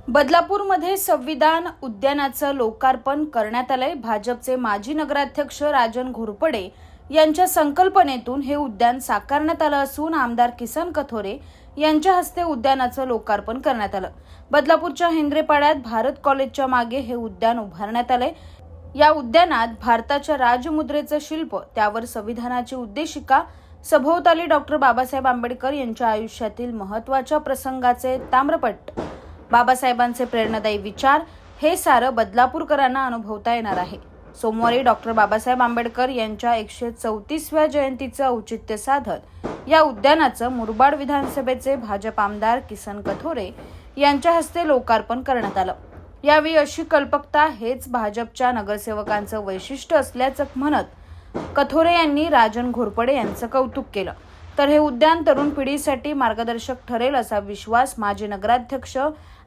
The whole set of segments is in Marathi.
बदलापूरमध्ये संविधान उद्यानाचं लोकार्पण करण्यात आलंय। भाजपचे माजी नगराध्यक्ष राजन घोरपडे यांच्या संकल्पनेतून हे उद्यान साकारण्यात आलं असून आमदार किसन कथोरे यांच्या हस्ते उद्यानाचं लोकार्पण करण्यात आलं। बदलापूरच्या हेंद्रेपाड्यात भारत कॉलेजच्या मागे हे उद्यान उभारण्यात आलंय। या उद्यानात भारताच्या राजमुद्रेचं शिल्प, त्यावर संविधानाची उद्देशिका, सभोवताली डॉक्टर बाबासाहेब आंबेडकर यांच्या आयुष्यातील महत्त्वाच्या प्रसंगाचे ताम्रपट, बाबासाहेबांचे प्रेरणादायी विचार, हे सारं बदलापूरकरांना अनुभवता येणार आहे। सोमवारी डॉक्टर बाबासाहेब आंबेडकर यांच्या 134व्या जयंतीचं औचित्य साधत या उद्यानाचं मुरबाड विधानसभेचे भाजप आमदार किसन कथोरे यांच्या हस्ते लोकार्पण करण्यात आलं। यावेळी अशी कल्पकता हेच भाजपच्या नगरसेवकांचं वैशिष्ट्य असल्याचं म्हणत कथोरे यांनी राजन घोरपडे यांचं कौतुक केलं। तर हे उद्यान तरुण पिढीसाठी मार्गदर्शक ठरेल असा विश्वास माजी नगराध्यक्ष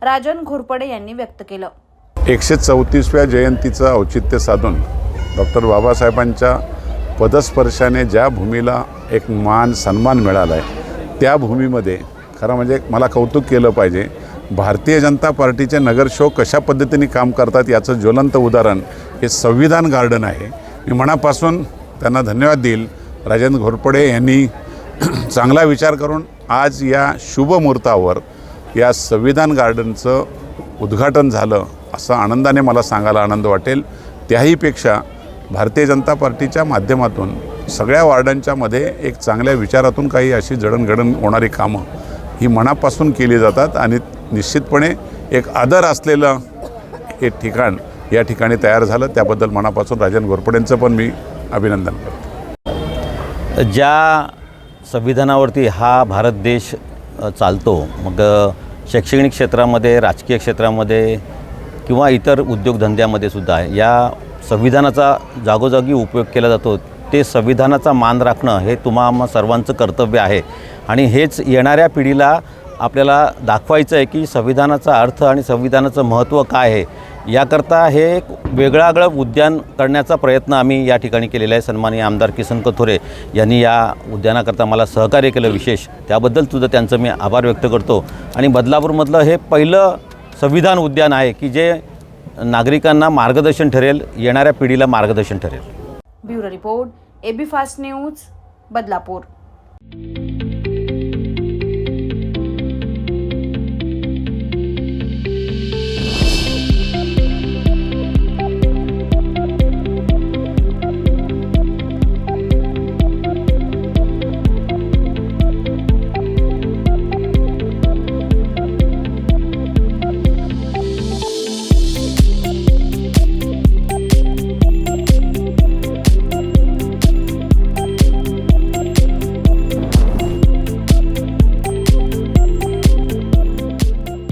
राजन घोरपडे यांनी व्यक्त केलं। 134व्या जयंतीचं औचित्य साधून डॉक्टर बाबासाहेबांच्या पदस्पर्शाने ज्या भूमीला एक मान सन्मान मिळाला आहे, त्या भूमीमध्ये खरं म्हणजे मला कौतुक केलं पाहिजे। भारतीय जनता पार्टीचे नगरसेवक कशा पद्धतीने काम करतात याचं ज्वलंत उदाहरण हे संविधान गार्डन आहे। मी मनापासून त्यांना धन्यवाद देईल। राजन घोरपडे यांनी चांगला विचार करून आज या शुभ मुहूर्तावर या संविधान गार्डनचं उद्घाटन झालं असं आनंदाने मला सांगायला आनंद वाटेल। त्याहीपेक्षा भारतीय जनता पार्टीच्या माध्यमातून सगळ्या वार्डांच्या मध्ये एक चांगल्या विचारातून काही अशी जडणघडण होणारी कामं ही मनापासून केली जातात आणि निश्चितपणे एक आदर असलेलं हे ठिकाण या ठिकाणी तयार झालं, त्याबद्दल मनापासून राजन घोरपडेंचं पण मी अभिनंदन करतो। ज्या संविधानावरती हा भारत देश चालतो, मग शैक्षणिक क्षेत्रामध्ये, राजकीय क्षेत्रामध्ये किंवा इतर उद्योगधंद्यामध्ये सुद्धा या संविधानाचा जागोजागी उपयोग केला जातो। ते संविधानाचा मान राखणं हे तुम्हा सर्वांचं कर्तव्य आहे आणि हेच येणाऱ्या पिढीला आपल्याला दाखवायचं आहे की संविधानाचा अर्थ आणि संविधानाचं महत्त्व काय आहे। याकरता हे एक वेगळागळं उद्यान करण्याचा प्रयत्न आम्ही या ठिकाणी केलेला आहे। सन्माननीय आमदार किसन कथोरे यांनी या उद्यानाकरता मला सहकार्य केलं विशेष, त्याबद्दल सुद्धा त्यांचं मी आभार व्यक्त करतो। आणि बदलापूरमधलं हे पहिलं संविधान उद्यान आहे की जे नागरिकांना मार्गदर्शन ठरेल, येणाऱ्या पिढीला मार्गदर्शन ठरेल। Bureau report, AB fast news, Badlapur.